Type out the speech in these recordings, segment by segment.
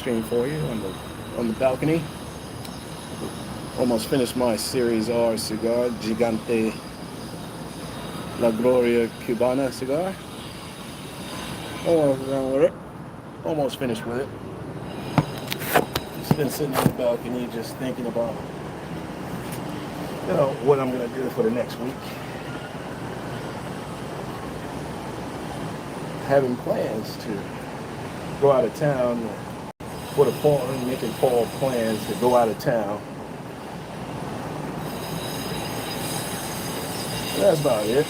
stream for you on the balcony. Almost finished my Series R cigar, Gigante La Gloria Cubana cigar. Almost done with it. Almost finished with it. Just been sitting on the balcony, just thinking about, what I'm gonna do for the next week. Having plans to go out of town for the fall, making fall plans to go out of town. That's about it.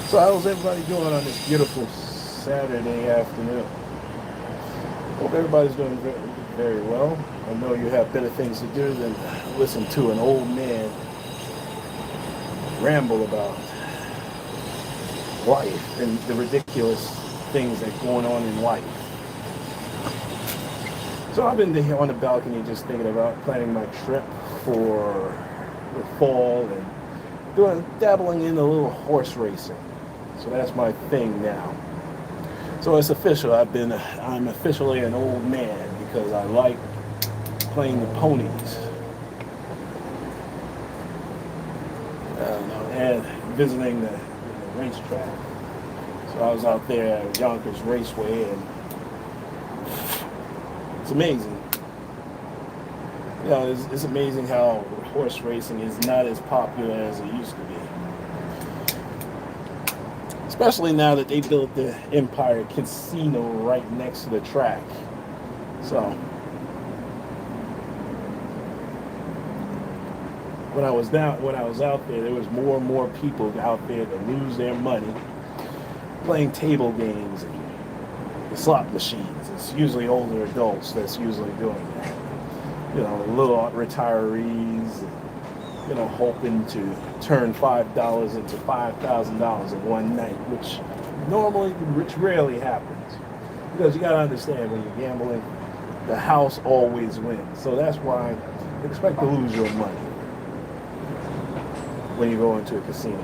So how's everybody doing on this beautiful Saturday afternoon? Hope everybody's doing very, very well. I know you have better things to do than listen to an old man ramble about life and the ridiculous things that are going on in life. So I've been here on the balcony just thinking about planning my trip for the fall and dabbling in a little horse racing. So that's my thing now. So it's official. I'm officially an old man because I like playing the ponies. And visiting the racetrack. So I was out there at Yonkers Raceway, and it's amazing. It's amazing how horse racing is not as popular as it used to be. Especially now that they built the Empire Casino right next to the track. So when I was out there was more and more people out there that lose their money playing table games and the slot machines. It's usually older adults that's usually doing that. Little retirees, hoping to turn $5 into $5,000 in one night, which rarely happens. Because you gotta understand, when you're gambling, the house always wins. So that's why expect to lose your money when you go into a casino.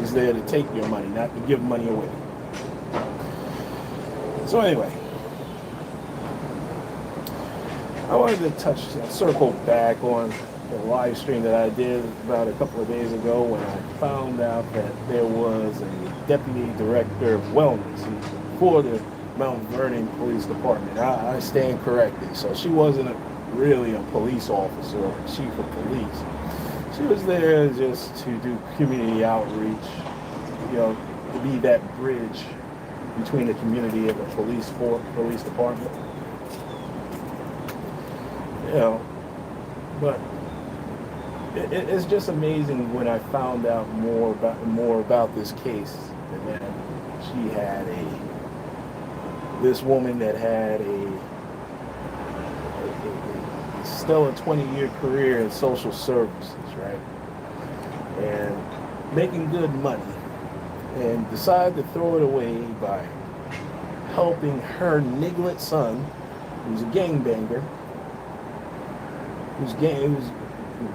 It's there to take your money, not to give money away. So anyway, I wanted to circle back on the live stream that I did about a couple of days ago when I found out that there was a deputy director of wellness for the Mount Vernon Police Department. I stand corrected. So she wasn't really a police officer or chief of police. She was there just to do community outreach, to be that bridge between the community and the police department. But it's just amazing when I found out more about this case, and that she had this woman that had a stellar 20-year career in social services, right? And making good money, and decided to throw it away by helping her niglet son, who's a gangbanger, who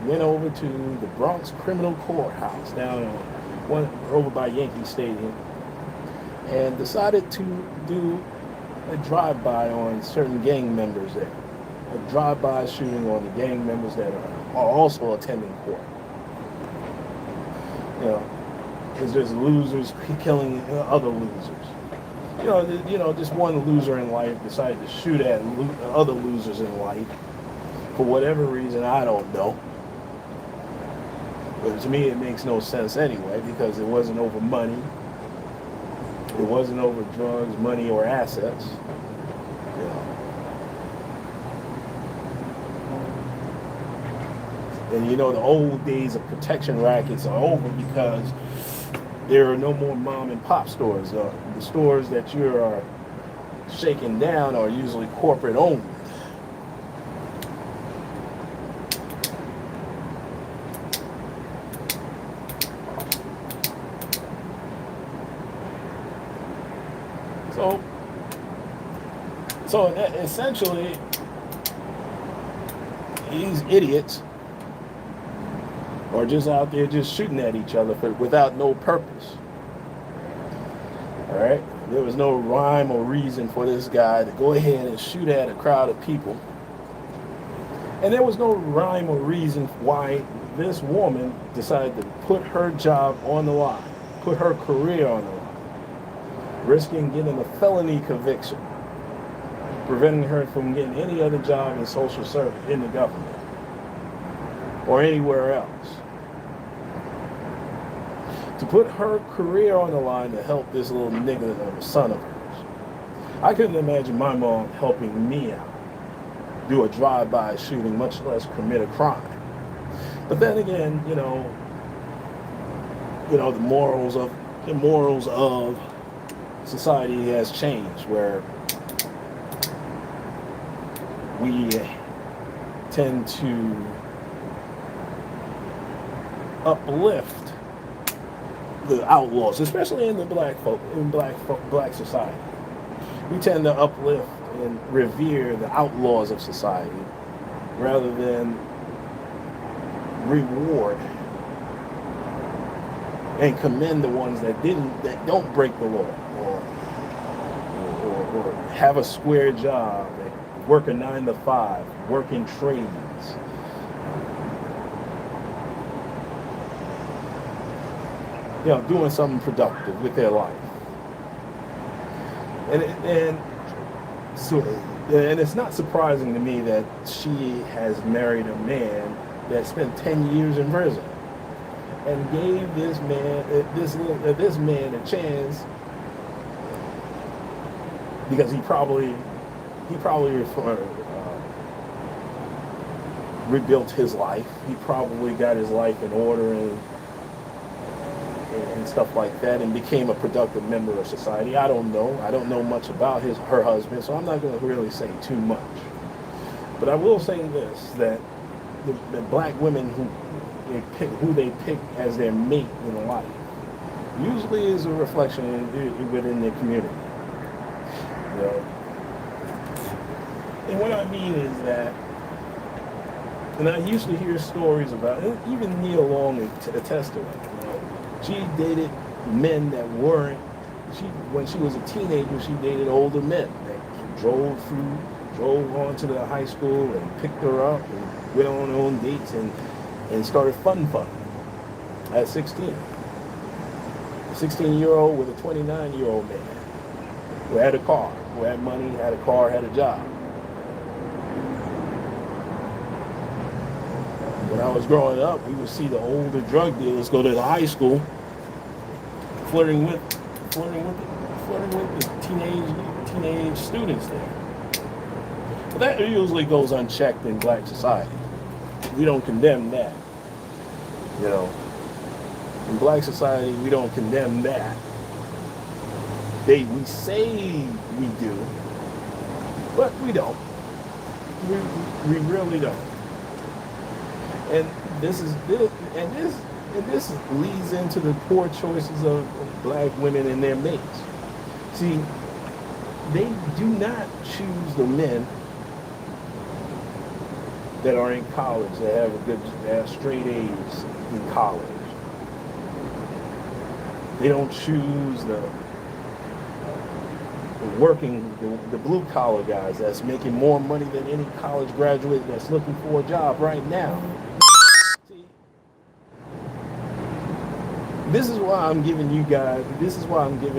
went over to the Bronx Criminal Courthouse over by Yankee Stadium, and decided to do a drive-by on certain gang members there. A drive-by shooting on the gang members that are also attending court. It's just losers killing other losers. Just one loser in life decided to shoot at other losers in life. For whatever reason, I don't know. But to me, it makes no sense anyway, because it wasn't over money. It wasn't over drugs, money, or assets. And the old days of protection rackets are over because there are no more mom and pop stores. The stores that you are shaking down are usually corporate owned. So essentially, these idiots are just out there just shooting at each other without no purpose. All right? There was no rhyme or reason for this guy to go ahead and shoot at a crowd of people. And there was no rhyme or reason why this woman decided to put her job on the line, put her career on the line, risking getting a felony conviction, preventing her from getting any other job in social service in the government or anywhere else. To put her career on the line to help this little nigga of a son of hers. I couldn't imagine my mom helping me out, do a drive-by shooting, much less commit a crime. But then again, the morals of society has changed, where we tend to uplift the outlaws, especially in the black society. We tend to uplift and revere the outlaws of society rather than reward and commend the ones that don't break the law or have a square job, work a 9 to 5, work in trades. Doing something productive with their life. And it's not surprising to me that she has married a man that spent 10 years in prison and gave this man a chance, because he probably rebuilt his life. He probably got his life in order and stuff like that, and became a productive member of society. I don't know much about her husband, so I'm not going to really say too much. But I will say this, that the black women who they pick as their mate in life usually is a reflection within their community. And what I mean is that, and I used to hear stories about, even Neil Long attested to it. She dated men that weren't. When she was a teenager, she dated older men that drove on to the high school and picked her up and went on dates and started fun at 16. A 16-year-old with a 29-year-old man who had a car, who had money, had a car, had a job. When I was growing up, we would see the older drug dealers go to the high school, flirting with the teenage students there. But that usually goes unchecked in black society. We don't condemn that. In black society, we don't condemn that. We say we do, but we don't. We really don't. And this leads into the poor choices of black women and their mates. See, they do not choose the men that are in college, that have straight A's in college. They don't choose the blue collar guys that's making more money than any college graduate that's looking for a job right now. This is why I'm giving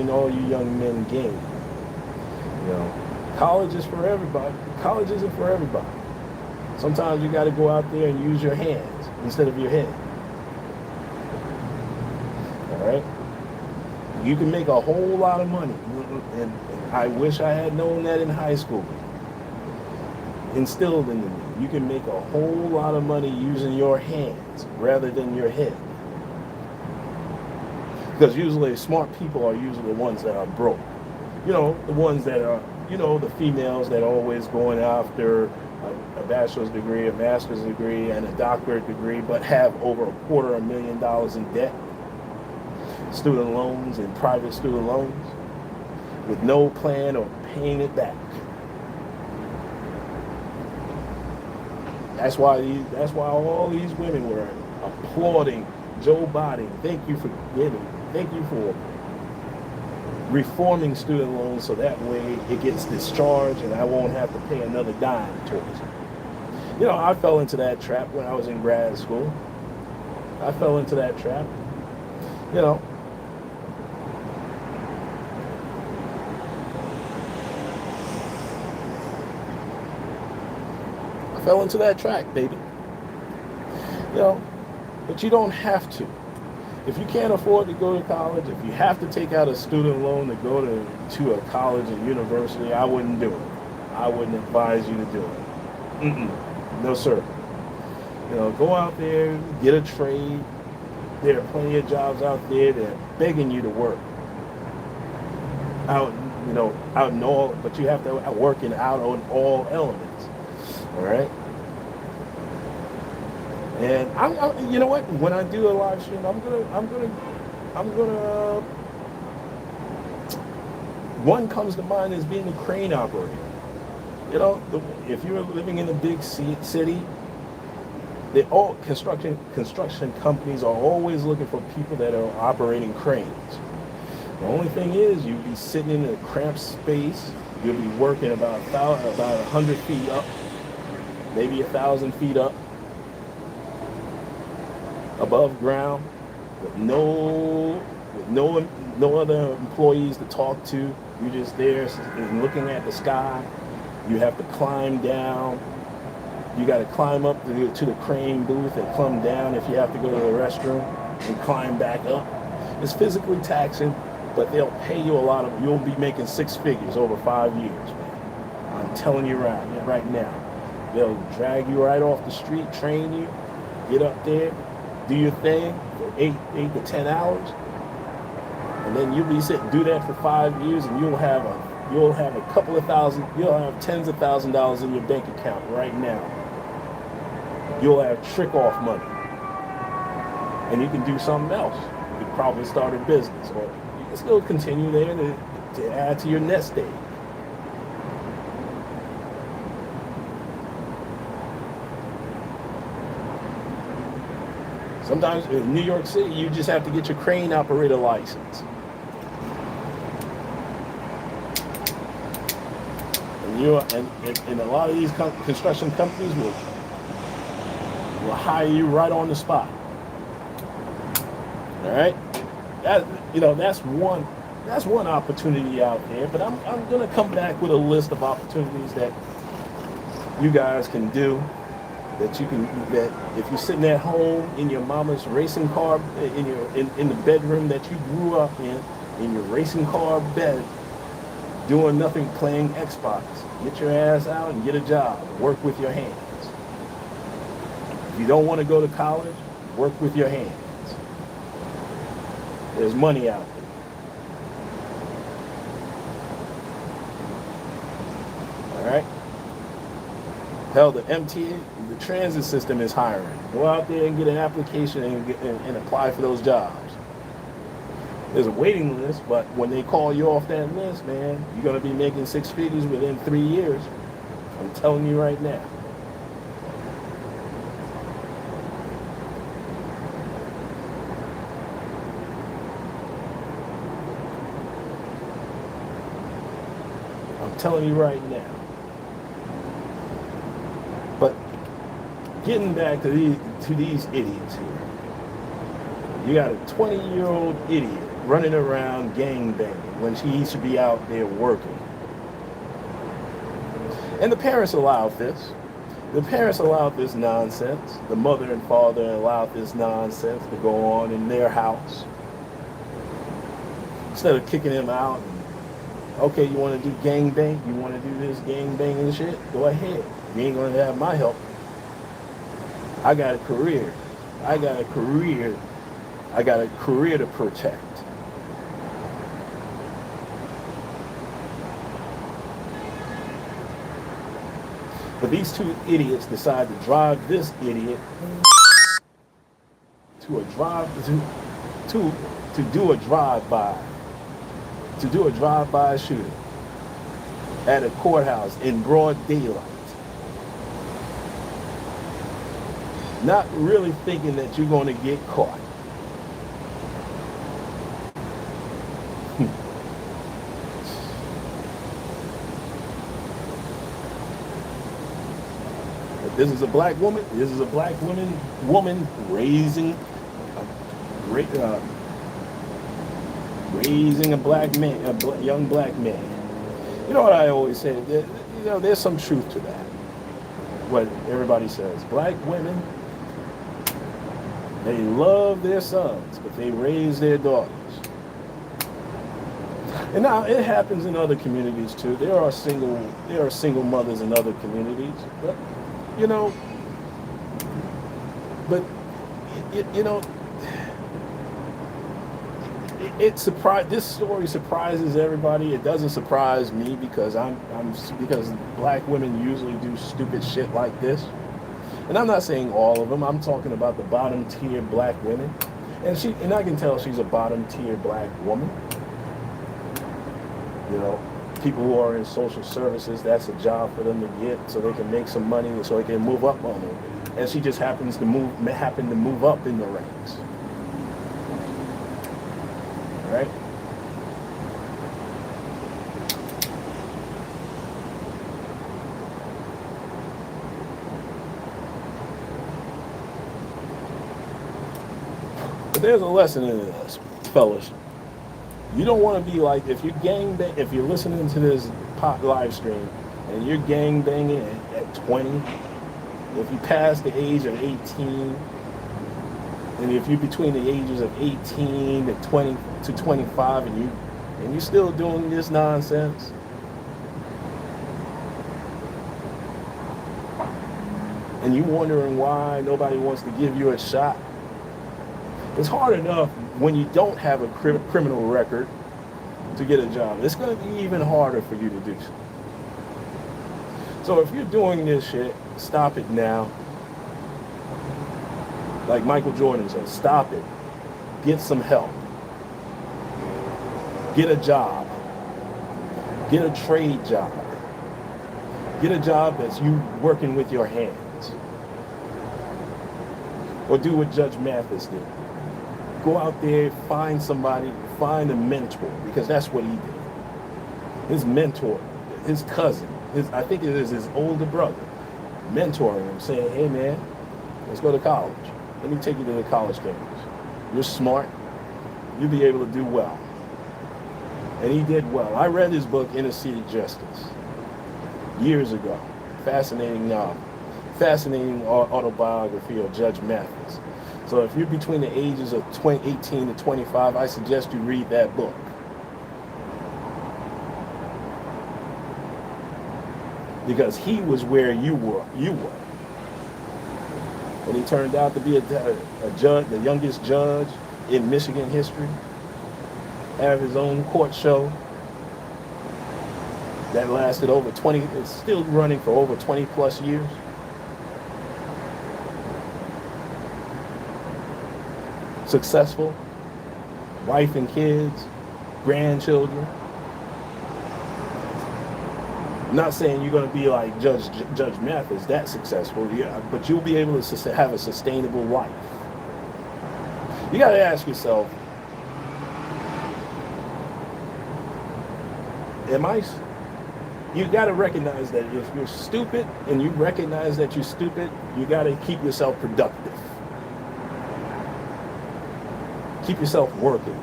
all you young men game. College is for everybody. College isn't for everybody. Sometimes you got to go out there and use your hands instead of your head. All right? You can make a whole lot of money. And I wish I had known that in high school. Instilled into me. You can make a whole lot of money using your hands rather than your head. Because usually smart people are usually the ones that are broke. The ones that are, the females that are always going after a bachelor's degree, a master's degree, and a doctorate degree, but have over $250,000 in debt. Student loans and private student loans with no plan of paying it back. That's why all these women were applauding Joe Biden. Thank you for reforming student loans so that way it gets discharged and I won't have to pay another dime towards it. You know, I fell into that trap when I was in grad school. I fell into that trap. You know, I fell into that trap, baby. You know, but you don't have to. If you can't afford to go to college, if you have to take out a student loan to go to a college or university, I wouldn't do it. I wouldn't advise you to do it. No, sir. You know, go out there, get a trade. There are plenty of jobs out there that are begging you to work. Out in all, but you have to work out on all elements. All right. And you know what? When I do a live stream, I'm gonna. One comes to mind as being a crane operator. You know, if you're living in a big city, all construction companies are always looking for people that are operating cranes. The only thing is, you'll be sitting in a cramped space. You'll be working about 100 feet up, maybe 1,000 feet up, above ground, with no other employees to talk to. You're just there and looking at the sky. You have to climb down. You got to climb up to the crane booth and come down if you have to go to the restroom and climb back up. It's physically taxing, but they'll pay you a lot of. You'll be making six figures over 5 years, man. I'm telling you right now. They'll drag you right off the street, train you, get up there, do your thing for 8 to 10 hours, and then you'll be do that for 5 years, and you'll have a couple of thousand, you'll have tens of $1,000s in your bank account right now. You'll have trick off money, and you can do something else. You could probably start a business, or you can still continue there to add to your nest egg. Sometimes in New York City, you just have to get your crane operator license. And a lot of these construction companies will hire you right on the spot. All right, that's one opportunity out there. But I'm gonna come back with a list of opportunities that you guys can do. That if you're sitting at home in your mama's racing car, in the bedroom that you grew up in your racing car bed, doing nothing, playing Xbox, get your ass out and get a job. Work with your hands. If you don't want to go to college, work with your hands. There's money out there. All right. Hell, the MTA, the transit system is hiring. Go out there and get an application and apply for those jobs. There's a waiting list, but when they call you off that list, man, you're going to be making six figures within 3 years. I'm telling you right now. I'm telling you right now. But getting back to these idiots here. You got a 20-year-old idiot running around gangbanging when he should be out there working. And the parents allowed this. The parents allowed this nonsense. The mother and father allowed this nonsense to go on in their house. Instead of kicking him out, and, okay, you want to do gangbang? You want to do this gangbanging shit? Go ahead. You ain't going to have my help. I got a career. I got a career to protect. But these two idiots decide to drive this idiot to do a drive-by shooting at a courthouse in broad daylight. Not really thinking that you're going to get caught. This is a black woman. This is a black woman raising uh, raising a black man, young black man. You know what I always say? There's some truth to that. What everybody says, black women, they love their sons, but they raise their daughters. And now it happens in other communities too. There are single mothers in other communities, but you know, but you know, this story surprises everybody. It doesn't surprise me because because black women usually do stupid shit like this. And I'm not saying all of them. I'm talking about the bottom tier black women. And I can tell she's a bottom tier black woman. You know, people who are in social services, that's a job for them to get so they can make some money so they can move up on them. And she just happens to move up in the ranks. Right? But there's a lesson in this, fellas. You don't want to be like, if you're listening to this live stream and you're gang banging at 20, if you pass the age of 18, and if you're between the ages of 18 to 20 to 25 and you're still doing this nonsense, and you wondering why nobody wants to give you a shot, it's hard enough when you don't have a criminal record to get a job. It's going to be even harder for you to do so. So if you're doing this shit, stop it now. Like Michael Jordan said, stop it. Get some help. Get a job. Get a trade job. Get a job that's you working with your hands. Or do what Judge Mathis did. Go out there, find somebody, find a mentor, because that's what he did. His mentor, his cousin, I think it is his older brother, mentoring him, saying, hey man, let's go to college. Let me take you to the college campus. You're smart. You'll be able to do well. And he did well. I read his book, Inner City Justice, years ago. Fascinating novel. Fascinating autobiography of Judge Mathis. So if you're between the ages of 18 to 25, I suggest you read that book. Because he was where you were. And he turned out to be a judge, the youngest judge in Michigan history. Have his own court show that lasted over 20, it's still running for over 20 plus years. Successful, wife and kids, grandchildren. I'm not saying you're going to be like Judge Mathis, that successful, yeah, but you'll be able to have a sustainable life. You got to ask yourself, you got to recognize that if you're stupid and you recognize that you're stupid, you got to keep yourself productive. Keep yourself working.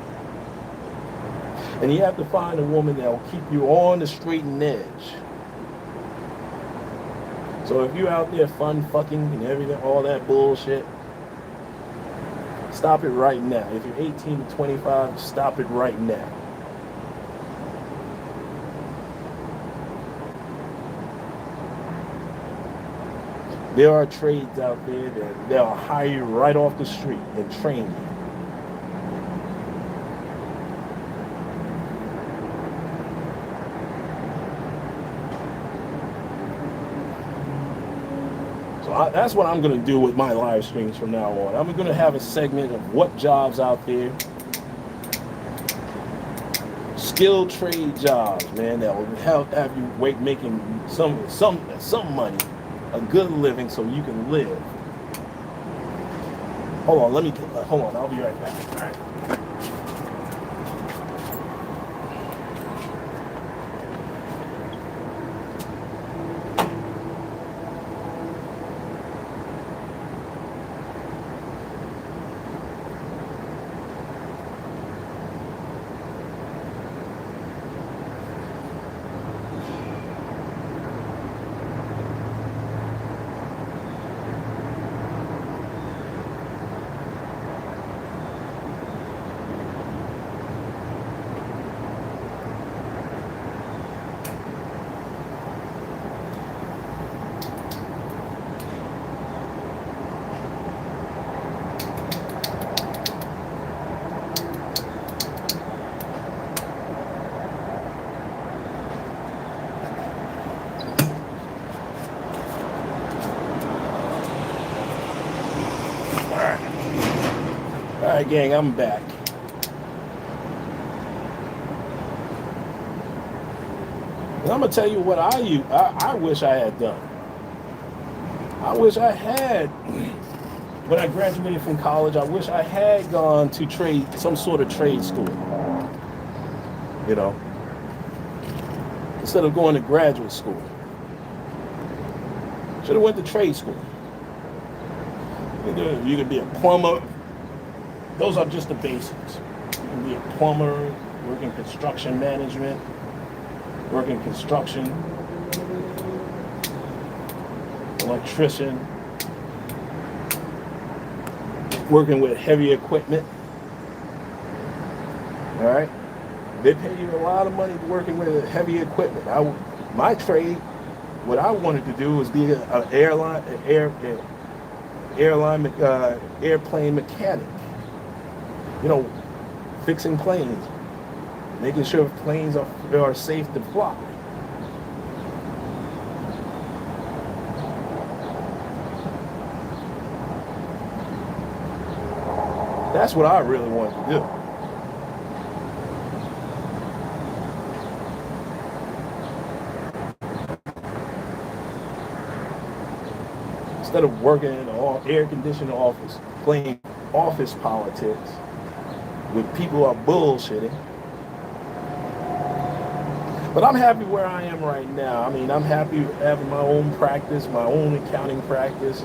And you have to find a woman that will keep you on the straight and edge. So if you're out there fun fucking and everything, all that bullshit, stop it right now. If you're 18 to 25, stop it right now. There are trades out there that they'll hire you right off the street and train you. So that's what I'm going to do with my live streams from now on. I'm going to have a segment of what jobs out there, skilled trade jobs, man, that will have you making some money, a good living, so you can live. Hold on, I'll be right back. All right. right, gang, I'm back. And I'm gonna tell you what I wish I had done. I wish I had, when I graduated from college, I wish I had gone to some sort of trade school. You know, instead of going to graduate school. Should have went to trade school. You could be a plumber. Those are just the basics. You can be a plumber, work in construction management, work in construction, electrician, working with heavy equipment. All right? They pay you a lot of money working with heavy equipment. My trade, what I wanted to do was be an airplane mechanic. You know, fixing planes, making sure planes are safe to fly. That's what I really wanted to do. Instead of working in an air-conditioned office, playing office politics with people who are bullshitting. But I'm happy where I am right now. I mean, I'm happy having my own practice, my own accounting practice.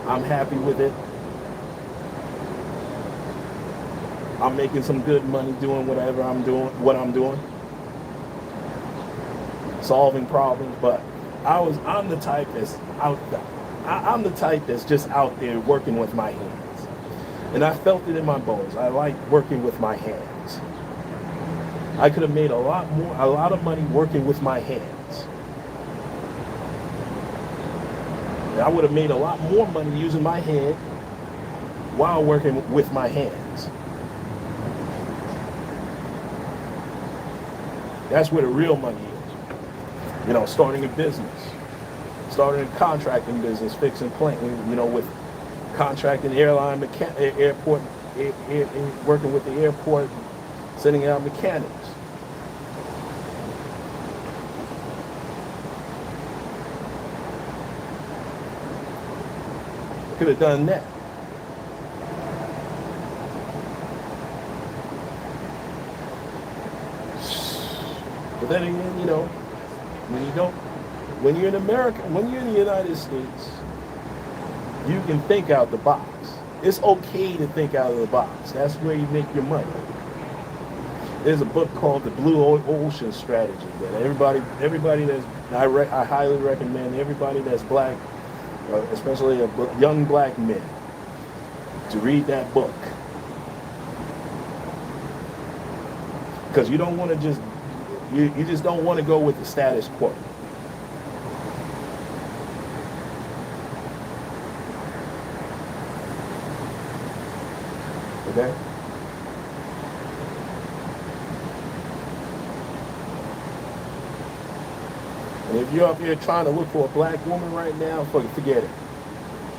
I'm happy with it. I'm making some good money doing what I'm doing. Solving problems, but I'm the type that's out there. I'm the type that's just out there working with my hands. And I felt it in my bones. I like working with my hands. I could have made a lot of money working with my hands. And I would have made a lot more money using my head while working with my hands. That's where the real money is. You know, starting a business. Starting a contracting business, fixing planes, you know, with contracting airport, working with the airport, sending out mechanics. Could have done that. But then again, you know, when you're in America, when you're in the United States, you can think out the box. It's okay to think out of the box. That's where you make your money. There's a book called The Blue Ocean Strategy that everybody that's, I highly recommend everybody that's black, especially young black men, to read that book. Because you don't want to you just don't want to go with the status quo. Okay? And if you're up here trying to look for a black woman right now, forget it.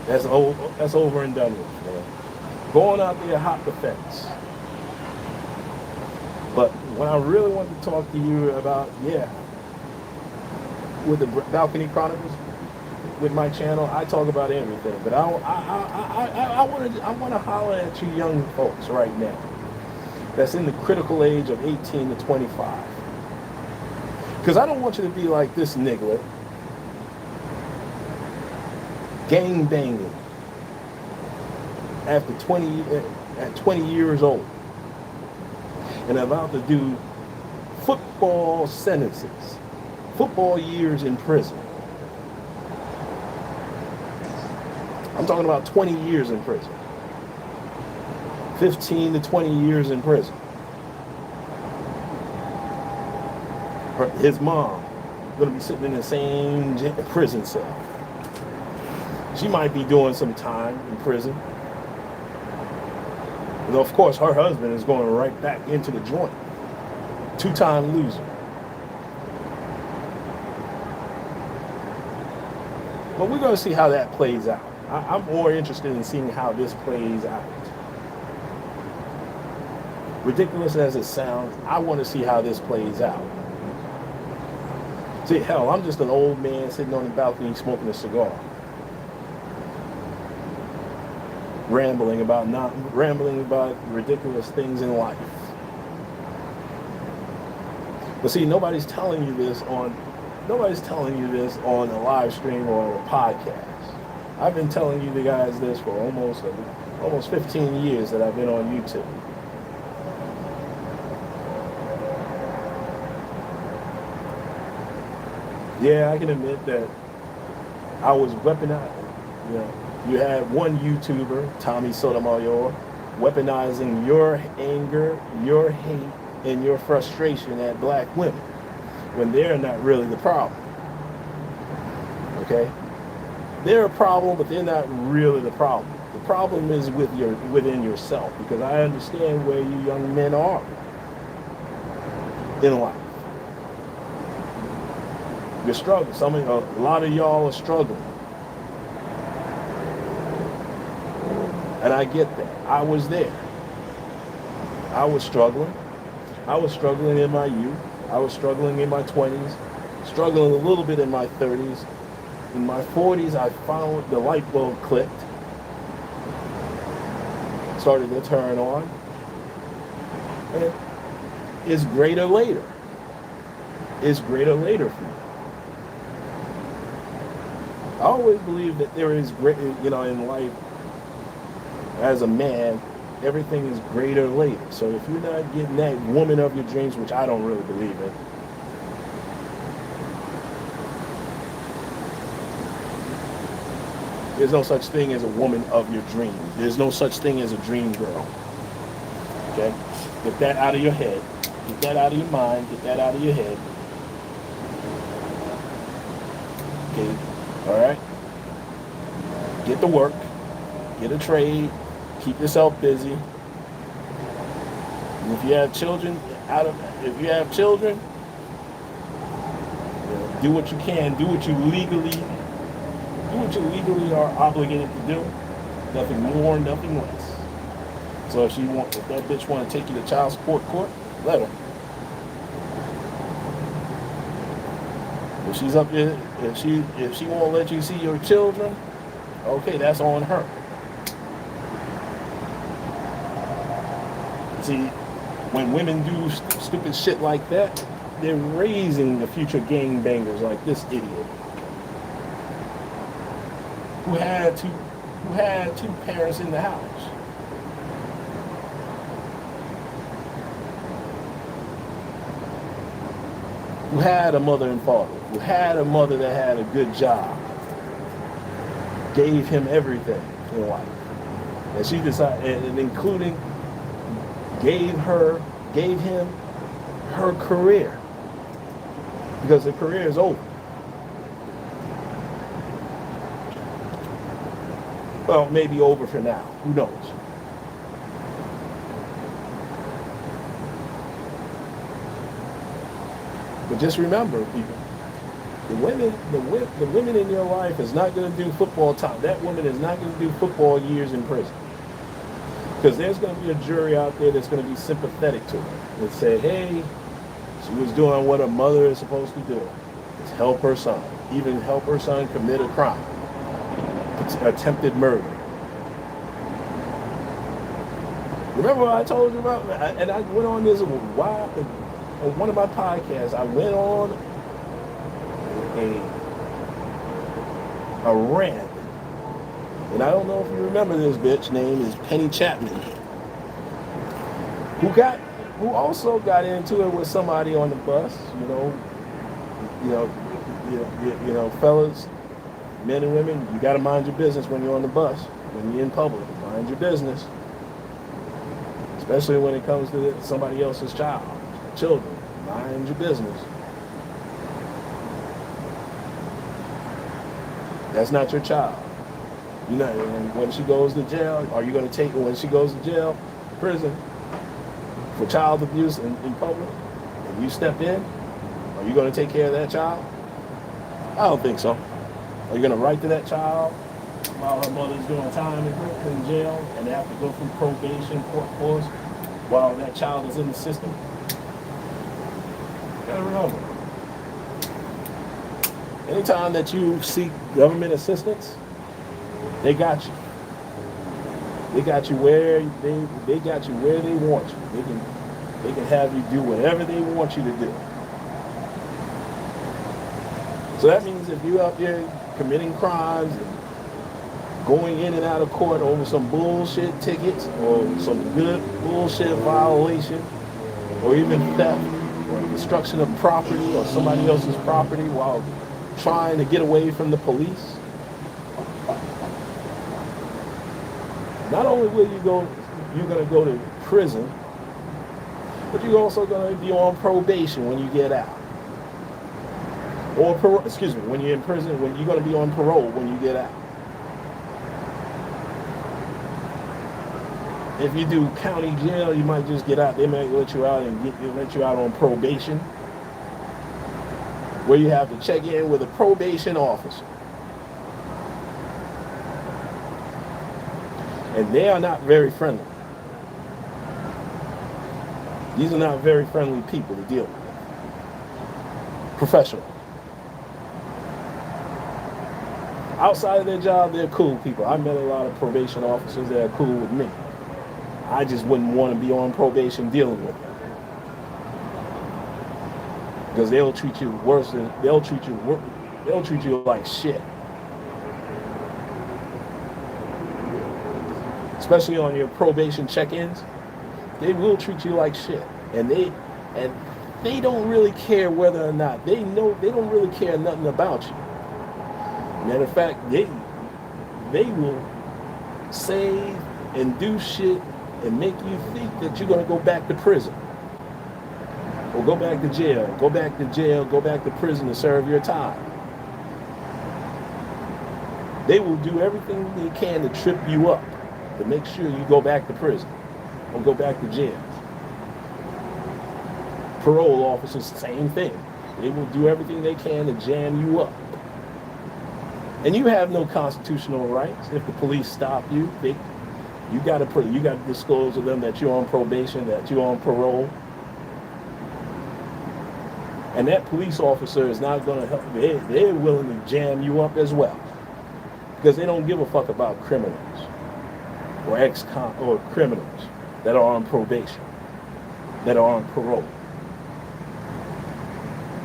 That's over and done with, man. Going out there, hop the fence. But what I really want to talk to you about, with the Balcony Chronicles, with my channel, I talk about everything. But I want to holler at you young folks right now that's in the critical age of 18 to 25. Because I don't want you to be like this nigga, gang banging at 20 years old and about to do football sentences, football years in prison. I'm talking about 20 years in prison. 15 to 20 years in prison. His mom going to be sitting in the same prison cell. She might be doing some time in prison. And of course, her husband is going right back into the joint. Two-time loser. But we're going to see how that plays out. I'm more interested in seeing how this plays out. Ridiculous as it sounds, I want to see how this plays out. See, hell, I'm just an old man sitting on the balcony smoking a cigar. Rambling about ridiculous things in life. But see, nobody's telling you this on a live stream or a podcast. I've been telling you guys this for almost 15 years that I've been on YouTube. Yeah, I can admit that I was weaponized. You had one YouTuber, Tommy Sotomayor, weaponizing your anger, your hate, and your frustration at black women when they're not really the problem. Okay? They're a problem, but they're not really the problem. The problem is within yourself, because I understand where you young men are in life. You're struggling. A lot of y'all are struggling. And I get that. I was there. I was struggling. I was struggling in my youth. I was struggling in my 20s. Struggling a little bit in my 30s. In my 40s, I found the light bulb clicked. Started to turn on. And it's greater later. It's greater later for me. I always believe that there is great, in life, as a man, everything is greater later. So if you're not getting that woman of your dreams, which I don't really believe in, there's no such thing as a woman of your dreams. There's no such thing as a dream girl. Okay? Get that out of your head. Get that out of your mind. Get that out of your head. Okay? All right? Get to work. Get a trade. Keep yourself busy. And if you have children, do what you can. Do what you legally are obligated to do. Nothing more, nothing less. So if that bitch want to take you to child support court, let her. If she's up there, if she won't let you see your children, okay, that's on her. See, when women do stupid shit like that, they're raising the future gangbangers like this idiot who had two parents in the house. Who had a mother and father, who had a mother that had a good job, gave him everything in life. And she decided, and including gave him her career, because the career is over. Well, maybe over for now. Who knows? But just remember, people, the women in your life is not going to do football time. That woman is not going to do football years in prison. Because there's going to be a jury out there that's going to be sympathetic to her and say, hey, she was doing what a mother is supposed to do. It's help her son. Even help her son commit a crime. It's attempted murder. Remember what I told you about? And I went on this while on one of my podcasts. I went on a rant. And I don't know if you remember this bitch. Name is Penny Chapman, who also got into it with somebody on the bus. Fellas, men and women, you got to mind your business when you're on the bus, when you're in public. Mind your business, especially when it comes to somebody else's children. Mind your business. That's not your child. When she goes to jail, are you going to take her when she goes to jail, prison, for child abuse in public? And you step in, are you going to take care of that child? I don't think so. Are you going to write to that child while her mother's doing time in jail and they have to go through probation, court course, while that child is in the system. You gotta remember, anytime that you seek government assistance, they got you. They got you where they got you where they want you. They can have you do whatever they want you to do. So that means if you're out there committing crimes and going in and out of court over some bullshit tickets or some good bullshit violation or even theft or destruction of property or somebody else's property while trying to get away from the police, not only will you're going to go to prison, but you're also going to be on probation when you get out. Or when you're in prison, when you're going to be on parole when you get out. If you do county jail, you might just get out. They might let you out and let you out on probation, where you have to check in with a probation officer. And they are not very friendly. These are not very friendly people to deal with. Professional. Outside of their job, they're cool people. I met a lot of probation officers that are cool with me. I just wouldn't want to be on probation dealing with them. Because they'll treat you worse than, they'll treat you like shit. Especially on your probation check-ins, they will treat you like shit. And they don't really care whether or not, they don't really care nothing about you. Matter of fact, they will say and do shit and make you think that you're going to go back to prison. Or go back to jail, go back to prison to serve your time. They will do everything they can to trip you up, to make sure you go back to prison or go back to jail. Parole officers, same thing. They will do everything they can to jam you up. And you have no constitutional rights. If the police stop you, you got to disclose to them that you're on probation, that you're on parole. And that police officer is not going to help. They're willing to jam you up as well, because they don't give a fuck about criminals or criminals that are on probation, that are on parole.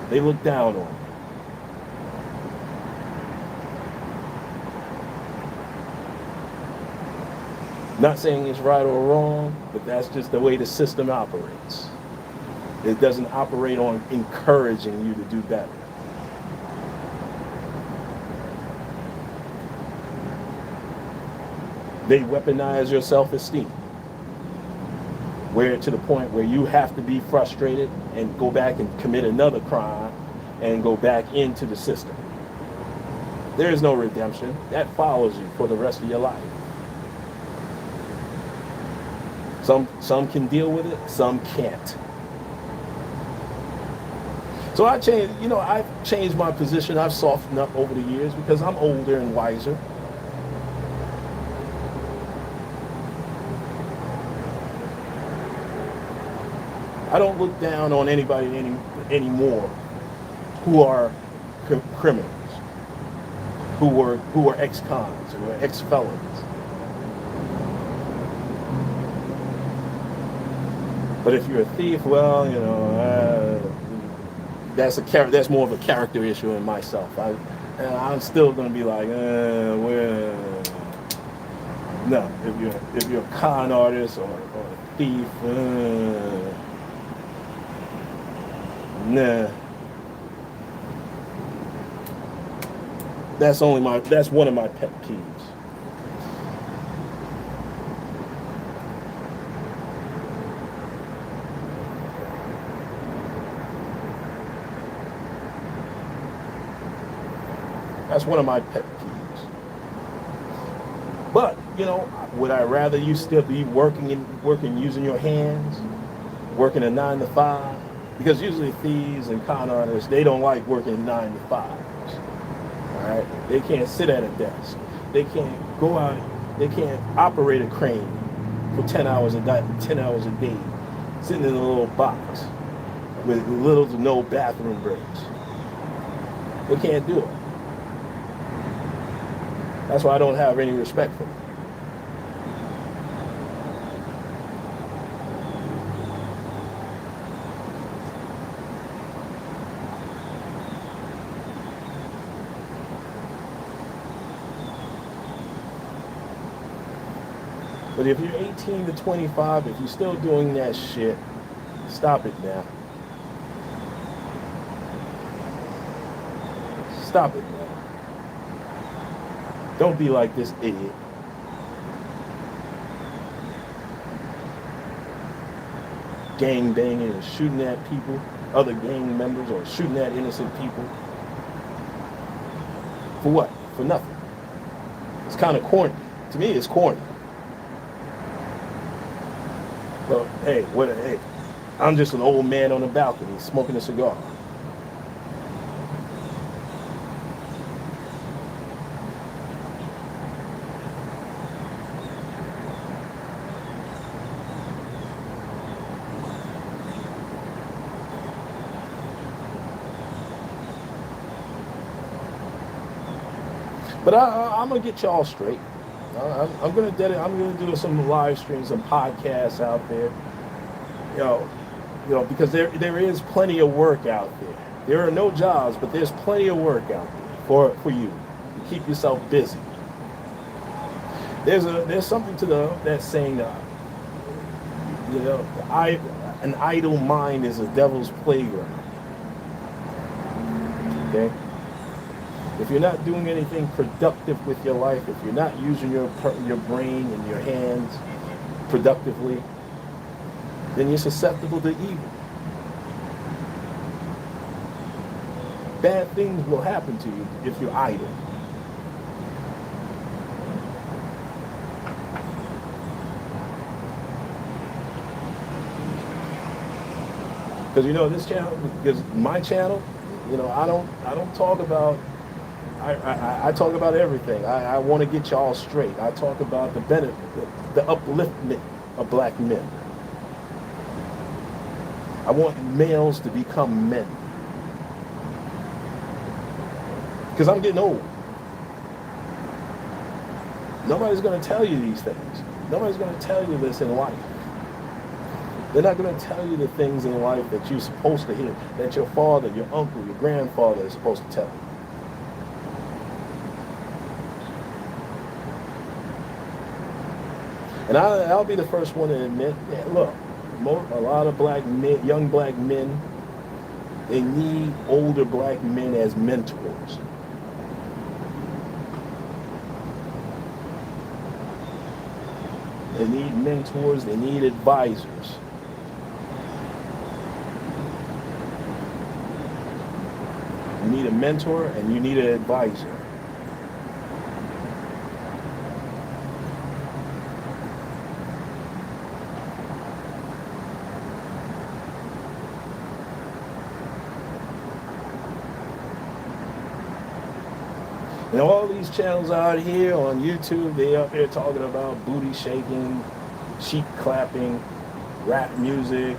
They look down on them. Not saying it's right or wrong, but that's just the way the system operates. It doesn't operate on encouraging you to do better. They weaponize your self-esteem, where to the point where you have to be frustrated and go back and commit another crime and go back into the system. There is no redemption. That follows you for the rest of your life. Some can deal with it, some can't. So I've changed my position. I've softened up over the years because I'm older and wiser. I don't look down on anybody anymore who are criminals, who are ex-cons, who are ex-felons. But if you're a thief, well, that's more of a character issue in myself. I'm still going to be like, no. If you're a con artist or a thief, nah. That's one of my pet peeves. That's one of my pet peeves. But, would I rather you still be working using your hands, working a 9 to 5? Because usually thieves and con artists, they don't like working 9 to 5s. All right? They can't sit at a desk. They can't go out. They can't operate a crane for 10 hours a day sitting in a little box with little to no bathroom breaks. They can't do it. That's why I don't have any respect for them. But if you're 18 to 25, if you're still doing that shit, stop it now. Stop it now. Don't be like this idiot. Gang banging and shooting at people, other gang members, or shooting at innocent people. For what? For nothing. It's kind of corny. To me, it's corny. Well, hey, I'm just an old man on a balcony smoking a cigar. But I'm gonna get y'all straight. I'm gonna do some live streams, some podcasts out there. Because there is plenty of work out there. There are no jobs, but there's plenty of work out there for you to keep yourself busy. There's something to that saying, an idle mind is a devil's playground. Okay. If you're not doing anything productive with your life, if you're not using your brain and your hands productively, then you're susceptible to evil. Bad things will happen to you if you're idle. Because this channel, because my channel, I don't talk about. I talk about everything. I want to get y'all straight. I talk about the benefit, the upliftment of black men. I want males to become men. Because I'm getting old. Nobody's going to tell you these things. Nobody's going to tell you this in life. They're not going to tell you the things in life that you're supposed to hear, that your father, your uncle, your grandfather is supposed to tell you. And I'll be the first one to admit, look, a lot of young black men, they need older black men as mentors. They need mentors, they need advisors. You need a mentor and you need an advisor. And all these channels out here on YouTube, they up here talking about booty shaking, cheek clapping, rap music,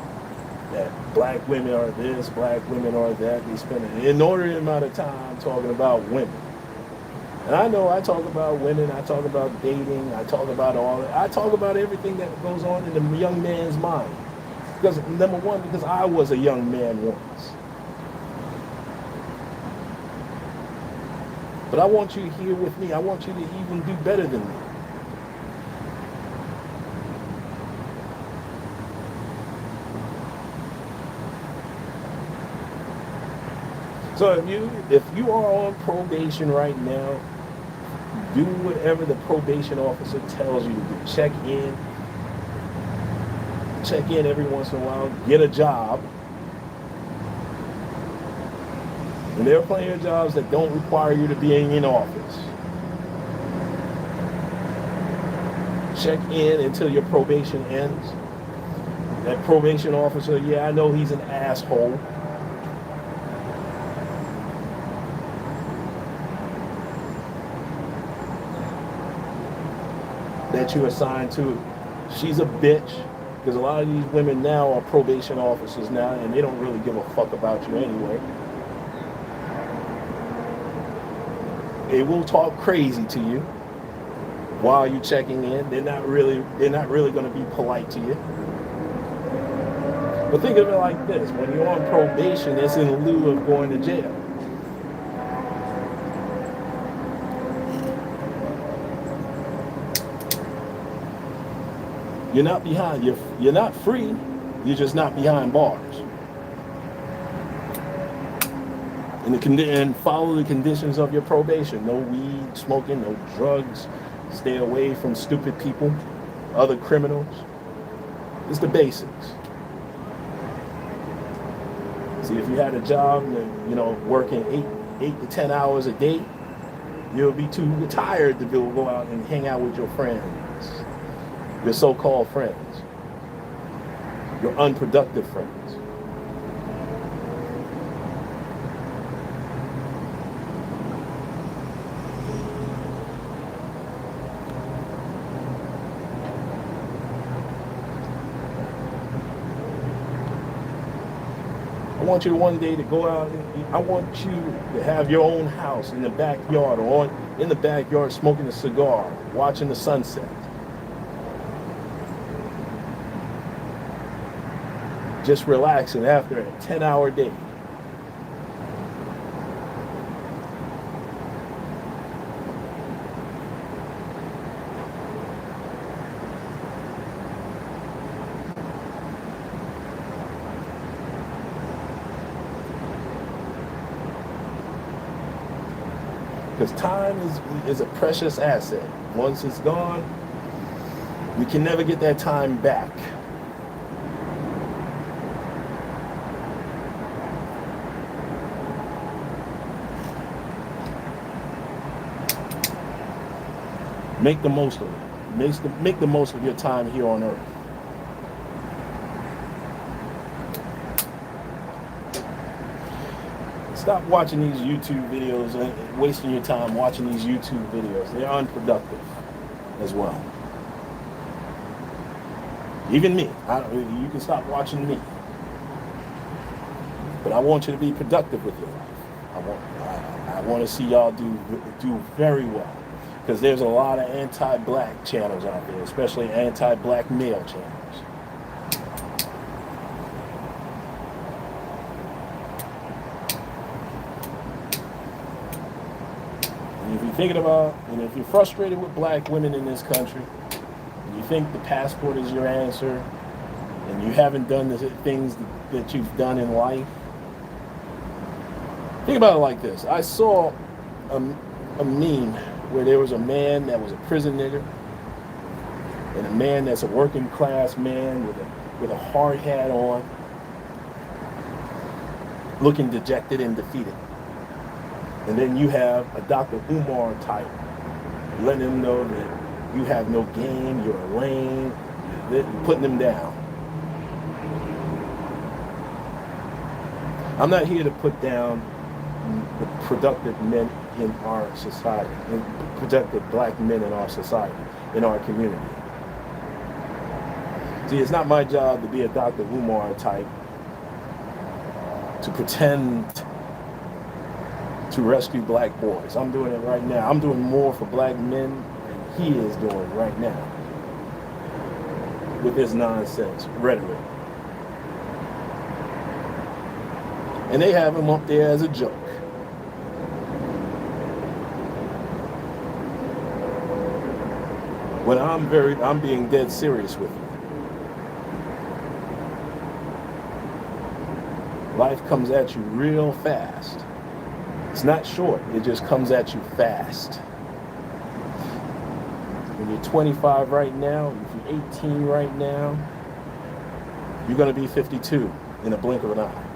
that black women are this, black women are that. They spend an inordinate amount of time talking about women. And I know I talk about women, I talk about dating, I talk about all that. I talk about everything that goes on in the young man's mind. Because, number one, because I was a young man once. But I want you here with me. I want you to even do better than me. So if you are on probation right now, do whatever the probation officer tells you to do. Check in every once in a while, get a job. And there are plenty of jobs that don't require you to be in office. Check in until your probation ends. That probation officer, yeah, I know he's an asshole. That you assigned to, she's a bitch. Because a lot of these women now are probation officers now, and they don't really give a fuck about you anyway. They will talk crazy to you while you're checking in. They're not really going to be polite to you. But think of it like this: when you're on probation, it's in lieu of going to jail. You're not behind. You're not free. You're just not behind bars. And follow the conditions of your probation. No weed smoking, no drugs. Stay away from stupid people, other criminals. It's the basics. See, if you had a job, working 8 to 10 hours a day, you'll be too tired to go out and hang out with your friends, your so-called friends, your unproductive friends. I want you one day to go out I want you to have your own house in the backyard or in the backyard smoking a cigar, watching the sunset. Just relaxing after a 10-hour day. Because time is a precious asset. Once it's gone, we can never get that time back. Make the most of it. Make the most of your time here on earth. Stop watching these YouTube videos and wasting your time watching these YouTube videos. They're unproductive as well. Even me. You can stop watching me. But I want you to be productive with your life. I want to see y'all do very well. Because there's a lot of anti-black channels out there, especially anti-black male channels. If you're thinking about, if you're frustrated with black women in this country, and you think the passport is your answer, and you haven't done the things that you've done in life, think about it like this. I saw a meme where there was a man that was a prison nigger, and a man that's a working class man with a hard hat on, looking dejected and defeated. And then you have a Dr. Umar type letting him know that you have no game, you're a lame, putting him down. I'm not here to put down the productive men in our society, productive black men in our society, in our community. See, it's not my job to be a Dr. Umar type, to pretend to rescue black boys. I'm doing it right now. I'm doing more for black men than he is doing right now with his nonsense rhetoric. And they have him up there as a joke. When I'm being dead serious with you. Life comes at you real fast. It's not short, it just comes at you fast. When you're 25 right now, if you're 18 right now, you're gonna be 52 in a blink of an eye.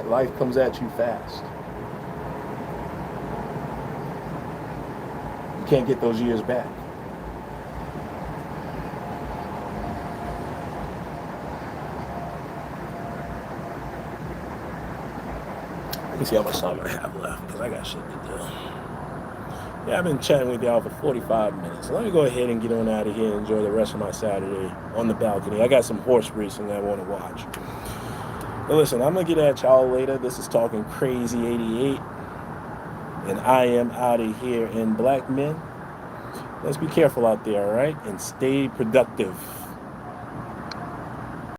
Life comes at you fast. You can't get those years back. Let me see how much time I have left, because I got shit to do. Yeah, I've been chatting with y'all for 45 minutes. So let me go ahead and get on out of here and enjoy the rest of my Saturday on the balcony. I got some horse racing I want to watch. But listen, I'm going to get at y'all later. This is Talking Crazy 88. And I am out of here. And black men, let's be careful out there, all right? And stay productive.